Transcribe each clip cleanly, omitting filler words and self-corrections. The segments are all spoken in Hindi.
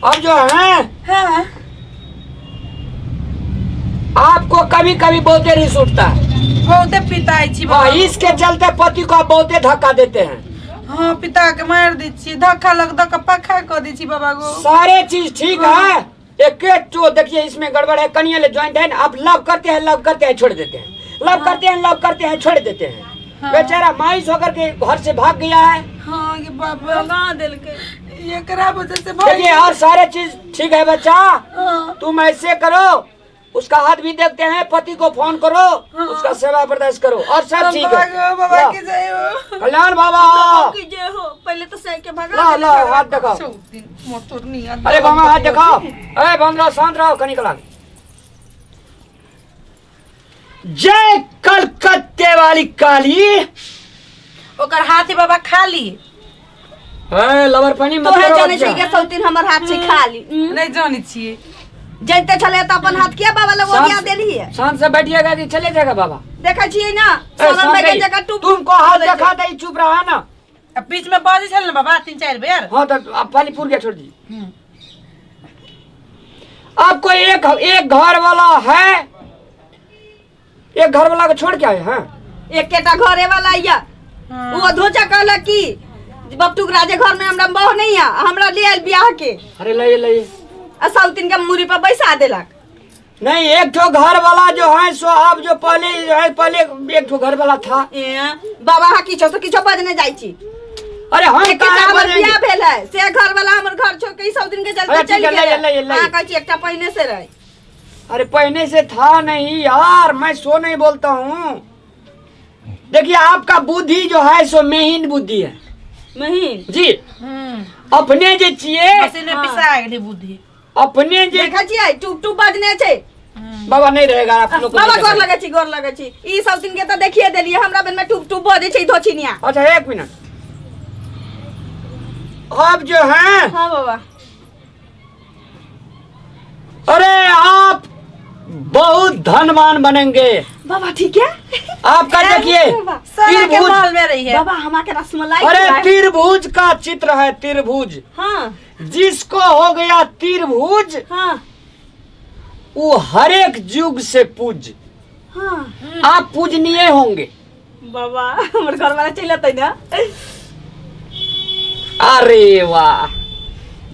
अब जो है हाँ। आपको कभी कभी बहुते रिस उठता है। बहुते पिताई छी हाँ, इसके चलते पति को आप बहुते धक्का देते हैं। हाँ, पिता के मार दी छी, धक्का लग धक्का पक्का कर दी छी बाबा को। सारे चीज ठीक है, एक जो देखिए इसमें गड़बड़ है। कनिया ज्वाइंट है, आप लव करते हैं छोड़ देते हैं, लव करते हैं छोड़ देते हैं। हाँ। बेचारा मायूस होकर के घर से भाग गया है। हाँ, ये बाबा लगा दिल के ये करा वजह से देखिए और सारे चीज ठीक है बच्चा। हाँ। तुम ऐसे करो, उसका हाथ भी देखते हैं, पति को फोन करो। हाँ। उसका सेवा बर्दाश्त करो और सब ठीक है। बाबा की जय हो। कल्याण बाबा की जय हो। पहले तो सह के भगा ला ला हाथ दिखाओ। मोटर नहीं अरे बाबा हाथ दिखाओ। अरे बंद रहो, शांत रहो। कनी कला जय कलकत्ते वाली काली। ओकर हाथ ही बाबा खा ली। लवर पानी मत तो है करो जाने बच्चा। छी के सौतीन हमर हाथ से खा ली। नहीं जानी छिए। जैते चले तो अपन हाथ किया बाबा लोग शांत- याद दे रही है। शांत से बैठिएगा कि चले जाएगा बाबा। देखा छिए ना ए, सोनम शांत भाई के रही। जगह टूप तुमको हाथ दिखा दे, चुप रहा ना। अब बीच में बाजी चल ना बाबा 3-4 बेर। हाँ तो आप पानी पूर के छोड़ दीजिए। आपको एक घर वाला है, एक घर वाला को छोड़ के आए हैं। एक केटा घरे वाला आइया वो धोचा कहला कि बपटुक राजे घर में हमरा बह नहीं आ, हमरा ले आइल ब्याह के। अरे लाइए आ सौतीन के मुरी पर बैसा देलक। नहीं, एक ठो घर वाला जो है सो आप जो पहले एक ठो घर वाला था। बाबा हाँ किछो तो किछो बजने जाई छी। अरे हम एक काहे हमर बजेंगे? ब्याह भेल है से घर वाला हमर घर छोड़ के सौतीन के अरे चलते ठीक चल है, गए। ले। हां कहै छी एकटा पहिने से रहे। अरे पहले से था नहीं यार, मैं सो नहीं बोलता हूँ। देखिए आपका बुद्धि जो है सो मेहीन बुद्धि है। महीन जी अपने जे छिए मशीन में पिसा गेली बुद्धि। अपने जे देखा छिए टूप टूप बजने छै। बाबा नहीं रहेगा आप लोग को बाबा नहीं गोर रहेगा। लगे छी ई सौतीन के तो देखिए देलिए हमरा बेन में टूप टूप बजे छै धोछिनिया। अच्छा एक मिनट, अब जो है हां बाबा अरे आप बहुत धनवान बनेंगे। बाबा ठीक है। आपका देखिए सारा के त्रिभुज, माल में रही है। बाबा हमा के रसमलाई अरे खिलाए। त्रिभुज का चित्र है। त्रिभुज हां जिसको हो गया त्रिभुज हां वो हर एक युग से पूज, हां आप पूजनीय होंगे। बाबा हमर घर वाला चलत है ना। अरे वाह,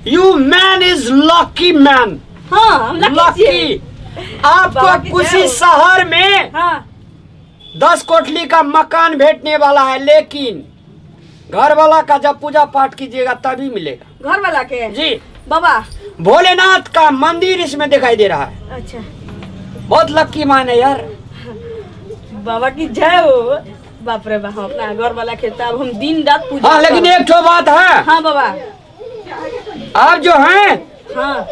you man is lucky man. हां हम लकी लकी। बाबा आपको की किसी जय हो। शहर में हां 10 कोठली का मकान भेटने वाला है, लेकिन घर वाला का जब पूजा पाठ कीजिएगा तभी मिलेगा। घर वाला के जी बाबा भोलेनाथ का मंदिर इसमें दिखाई दे रहा है। अच्छा बहुत लकी मान है यार। बाबा की जय हो। बाप रे बाप अपना घर वाला खेता अब हम दिन रात पूजा। हाँ लेकिन एक ठो बात है, हाँ बाबा आप जो हैं हाँ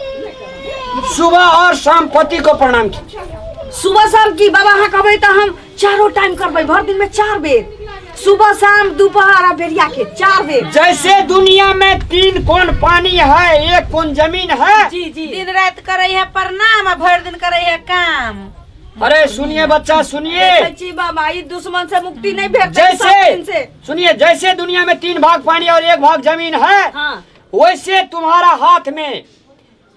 सुबह और शाम पति को प्रणाम कीजिए। सुबह शाम की बाबा हाँ कहबे तो हम चारों टाइम करबे, भर दिन में 4 बेर, सुबह शाम दोपहर आ बेरिया के 4 बेर। जैसे दुनिया में 3 कोण पानी है, 1 कोण जमीन है। जी जी दिन रात करे है प्रणाम आ भर दिन करे है काम। अरे सुनिए बच्चा सुनिए, सच्ची बाबा ये दुश्मन से मुक्ति नहीं भेटती जैसे सुनिए, जैसे दुनिया में 3 भाग पानी और 1 भाग जमीन है, हाँ वैसे तुम्हारा हाथ में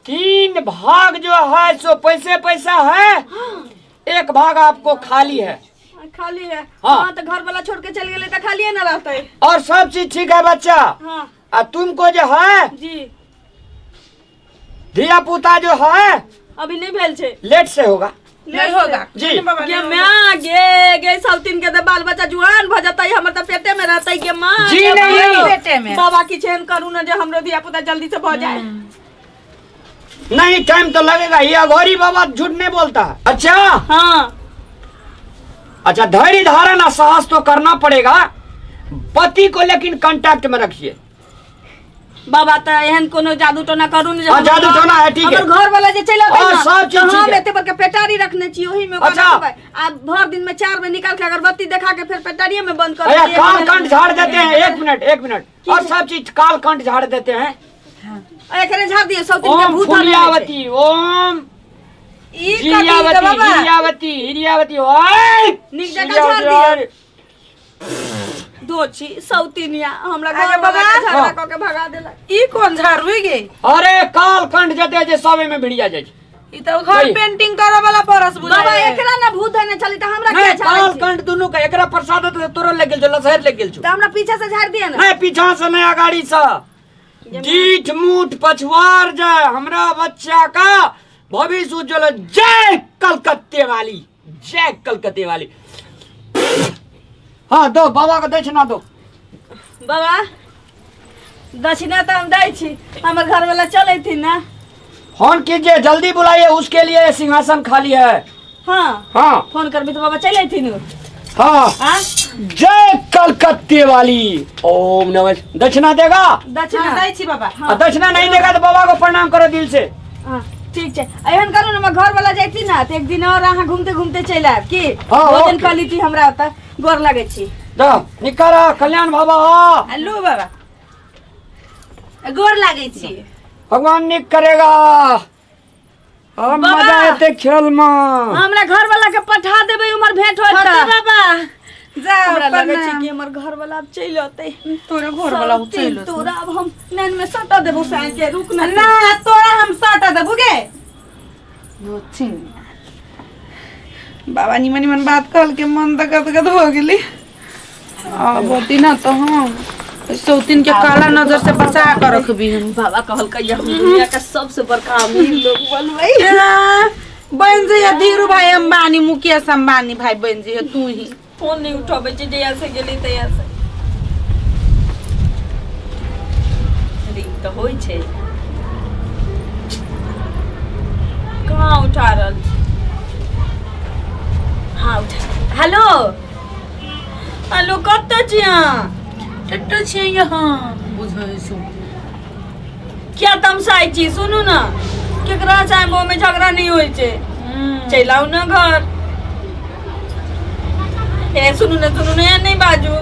3 भाग जो है सो पैसा है, 1 भाग आपको खाली है। खाली है। हाँ। हाँ तो घर वाला छोड़ के चल गए तो खाली है ना रहते। और सब चीज ठीक है बच्चा। हाँ और तुमको जो है जी धिया पुता जो है अभी नहीं भेल छे। लेट से होगा। नहीं होगा जी। बाबा गे माँ गे सौतीन के तो बाल बच्चा जुआन भ जतई, हमर तो पेटे में रहतई। गे माँ जी गे नहीं। माँ। पेटे में। बाबा की चैन करू ना जो हमरो धिया पुता जल्दी से भ जाए। नहीं टाइम तो लगेगा, ये अघोरी बाबा झूठ नहीं बोलता है। अच्छा हाँ अच्छा, धैर्य धारण और साहस तो करना पड़ेगा। पति को लेकिन कांटेक्ट में रखिए। बाबा तो एहन कोनो जादू टोना करू ना। हाँ, जादू टोना है, ठीक है। हमर घर वाला जे चला और सब चीज ठीक हम है। एते पर के पेटारी रखने छी, ओही में अच्छा। आ भर दिन में 4 में निकाल के अगरबत्ती देखा के फिर पेटारिये में बंद कर अरे दिए। काल कंठ झाड़ देते हैं। एक मिनट और सब चीज काल कंठ झाड़ देते हैं। एकरे झाड़ दिए सौतीन के ओम भूत फुलियावती, ओम ई हिरियावती, कथी हिरियावती, हिरियावती, ओए निक जगह झाड़ दिए। दोची सौतीनिया हमरा आगे घर बाबा। बाबा झगड़ा हाँ। क के भगा देला। ई कौन झाड़ू गे? अरे काल कंठ जते जे सबे में भिड़िया जाय छै। ई तो घर नहीं। पेंटिंग करे वाला परस बुझा बाबा एकरा ना भूत है ना चली त हमरा नहीं क्या काल झाड़ै छी? कंठ दुनु का एकरा प्रसाद त तोरो लग गेल छ, लसहर लग गेल छ। त हमरा पीछे से झाड़ दिया ना। नहीं पीछा से नहीं अगाड़ी से। डीठ मुठ पछवार जाए हमरा बच्चा का भविष्य उज्जवल। जय कलकत्ते वाली, जय कलकत्ते वाली। हाँ दो बाबा को दक्षिणा दो। बाबा दक्षिणा तो हम दै छी, हमर घर वाला चले थी ना। फोन कीजिए, जल्दी बुलाइए, उसके लिए सिंहासन खाली है। हाँ हाँ फोन करबी तो बाबा चले थी नु। हाँ हाँ जय कलकत्ते वाली। ओम नमः। दक्षिणा देगा? दक्षिणा दै छी बाबा। हाँ। दक्षिणा नहीं देगा तो बाबा को प्रणाम करो दिल से। हाँ ठीक है। एहन करू ना मैं घर वाला जाती ना तो एक दिन और अहाँ घूमते घूमते चल आब की। हाँ, भोजन ओके। कर ली थी हमरा ओता गोर लगे छी। दो निकारा कल्याण बाबा। हाँ हेलो बाबा। गोर लागे छी। भगवान निक करेगा। अब बाबा। मजा आते खेल में। हमरा घर वाला के पठा देबे उमर भेंट होत होते बाबा। जा हमरा लगे छी प्रणाम। कि हमर घर वाला अब चल आते। तोरे घर वाला हो चल चलो। तोरा अब हम नैन में सटा देबो साइन के रुक ना। ना तोरा हम साटा देबू गे। बाबा निमन निमन बात कहल के मन त गदगद हो गेली। अब होती ना तो हम सौतीन के काला नजर से बचा कर रखबी हम। बाबा कहल कहिया हम दुनिया का सबसे बड़का अमीर लोग बनबै। बन जइया धीरू भाई अंबानी, मुकेश अंबानी भाई बन जइया तू ही। फोन नहीं उठाबै छी जया से गेली तया से। रिंग तो होई छै, कहाँ उठा रहल छी? हाँ उठा। हेलो हेलो कतऽ छी अहाँ? टट्टो छियै यहाँ बुझै सु। क्या तमसाई छी? सुनू ना केकरा चाहे वो में झगड़ा नहीं होई छै, चल आओ ना घर। ए सुनू ना यहाँ नहीं बाजू,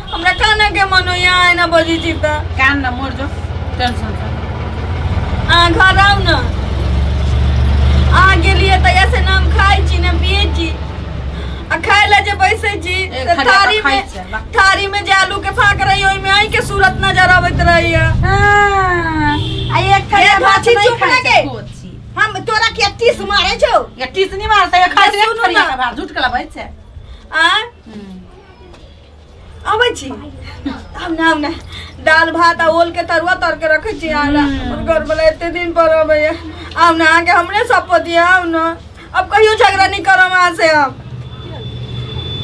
हमरा खाना के मन हो यहाँ आए ना बजी छी त। कान न मोर जो टेंशन से। घर आउ ना। आ गेलिए त ऐसे ना हम खाई छी ना पिए छी। आ खाए ला जे बैसे छी त थारी में जे आलू के फाक रही ओइ में आई के सूरत नजर आवत रही है। आ एक खाली भात छी नहीं चुप खाई लगे। छी। हम तोरा के तीस मारे छौ। या टीस नहीं मारता या खाली ये एक सुनू फरिया ना। का भात झूठ कला बैठ छै। आ आबै छी। हम ना दाल भात आ ओल के तरुआ तर के रखे छी आला। हमर घर वाला एते दिन पर अबैया। आउ ना आके हमरे सब दिया आउ ना। अब कहियो झगड़ा नहीं करम वहां से हम।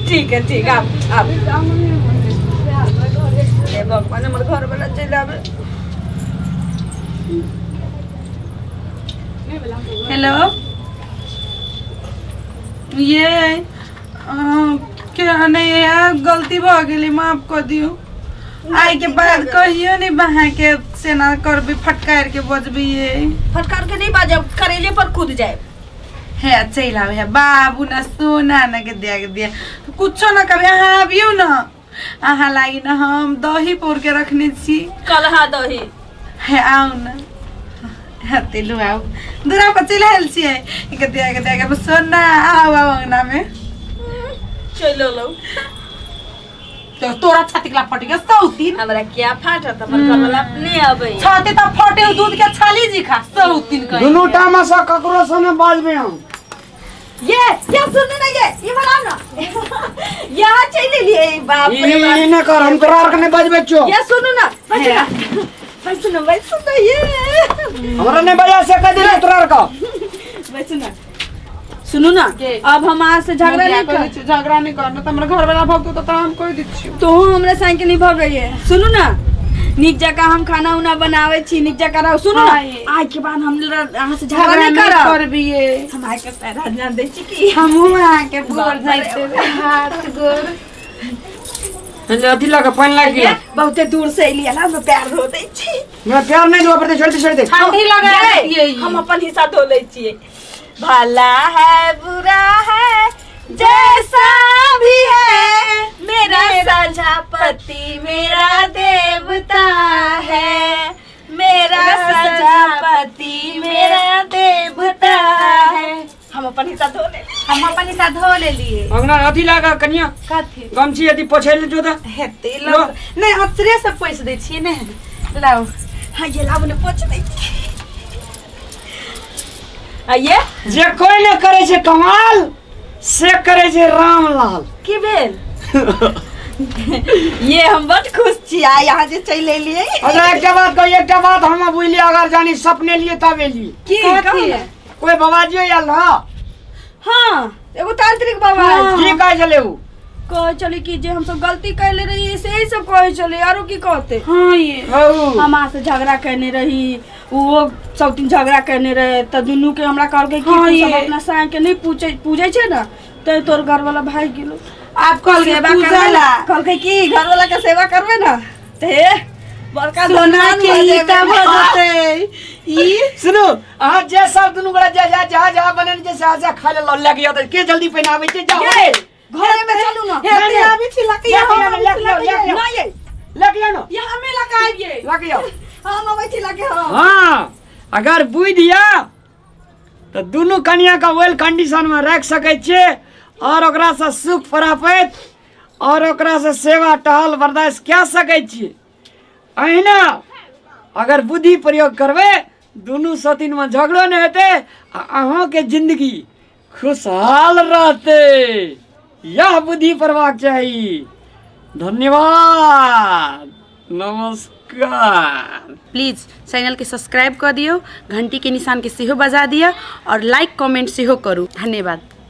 ठीक है ठीक आप ए भगवान हमर घर वाला चल आवे। हेलो ये क्या नहीं यार गलती भ गेली माफ कर दियो। आई के बाद कहियो नहीं बहा के से ना करबी फटकार के बजबी ये। फटकार के नहीं बाजब, करेले पर कूद जाए। है चल आवे है बाबू ना सोना ना के दिया कुछो ना कभी अहाँ आबियो ना। अहाँ लागी ना हम दही पोर के रखने छी। कलहा दही है आउ ना। हते लो आओ दूरा पर चल आयल छियै के दिया के सोना आओ अंगना में। चलो लो तो तोरा छाती कला फट गया सौतीन। हमरा क्या फाटत, हमर घर वाला अपने आबै। छाती त फटे दूध के छाली जी खा सौतीन कहीं। दुनू टाइम से ककरो से न बाजबे हम। ये क्या सुनने ना ये वाला ना। यहाँ चले लिए बाप रे बाप। ई ने कर हम तोरा आर के ने बाजबे छो। ये सुनो ना भाई सुनो ये हमरा ने बजा से कह दिले तोरा आर का। सुनो सुनो ना अब हम आज से झगड़ा नहीं कर। झगड़ा नहीं करना तो हमरा घर वाला भगतो तो हम कोई दिछि। तो हमरा साइन के नहीं भग रही है। सुनो ना निक जगह हम खाना उना बनावे छी, निक जगह रहो। सुनो ना आज के बाद हम यहाँ से झगड़ा नहीं करबी ये। हम आके के पैरा ध्यान दे छी कि हमहू आके बोल जाइते हाथ गोर जे अथी लगा पानी लाग गया। बहुते दूर से एलिया ना मैं पैर धो दे छी। मैं प्यार नहीं दुआ पड़ते छोड़ दे। ठंडी लगा दिए हम अपन हिस्सा धो ले छिए। भला है बुरा है जैसा भी है मेरा सजापति मेरा देवता है। मेरा सजापति मेरा देवता है। हम अपन हिस्सा धो ले। हम अपन हिस्सा धो ले लिए अंगना अथी लागा कनिया कथी गमछी यदि पोछैल जो त हेते लो नहीं अतरे से पैसे दे छिए ने लाओ हाँ ये लाओ ने पोछ दे आइए जे कोई न करे छे कमाल से करे छे रामलाल की बेल ये हम बहुत खुश छी आ यहाँ से चले लिए अच्छा एक बात हम बुझलिए अगर जानी सपने लिए तब एलिए की कथी कोई बाबाजी आयल ना हाँ एगो तांत्रिक बाबा की कहे चले उ कह चली कि जे हम सब गलती कैले रही से ही सब कहे चले आरो की कहते हां ये हमा से झगड़ा करने रही वो सब दिन झगड़ा करने रहे त दुनू के हमरा कहल के कि हाँ, तू सब अपना साँ के नहीं पूछे छे ना ते तोर घर वाला भाई गेलो आप कल के सेवा पूजाला कहल के कि घर वाला के सेवा करबे ना ते बड़का सोना के ईटा भजते ई सुनो आ जे सब दुनु बड़ा जा बने जे से खा ले ल लग गया के जल्दी पहनावे छे जाओ घरे में चलू ना हेते आबी छी लके ना ये लग ना ये हमें लगाइए लग जाओ हम अबै छी लगे हाँ अगर बुझ दिया तो दोनों कन्या का वेल कंडीशन में रख सके छे और ओकरा से सुख प्राप्त और ओकरा से सेवा टहल बर्दाश्त क्या सके छे अहिना अगर बुद्धि प्रयोग करबे दोनों सतीन में झगड़ो नहीं हेते अहों के जिंदगी खुशहाल रहते यह बुद्धि प्रवाह चाहिए धन्यवाद नमस्कार प्लीज चैनल के सब्सक्राइब कर दियो घंटी के निशान के सेहो बजा दिया और लाइक कमेंट सेहो करू धन्यवाद।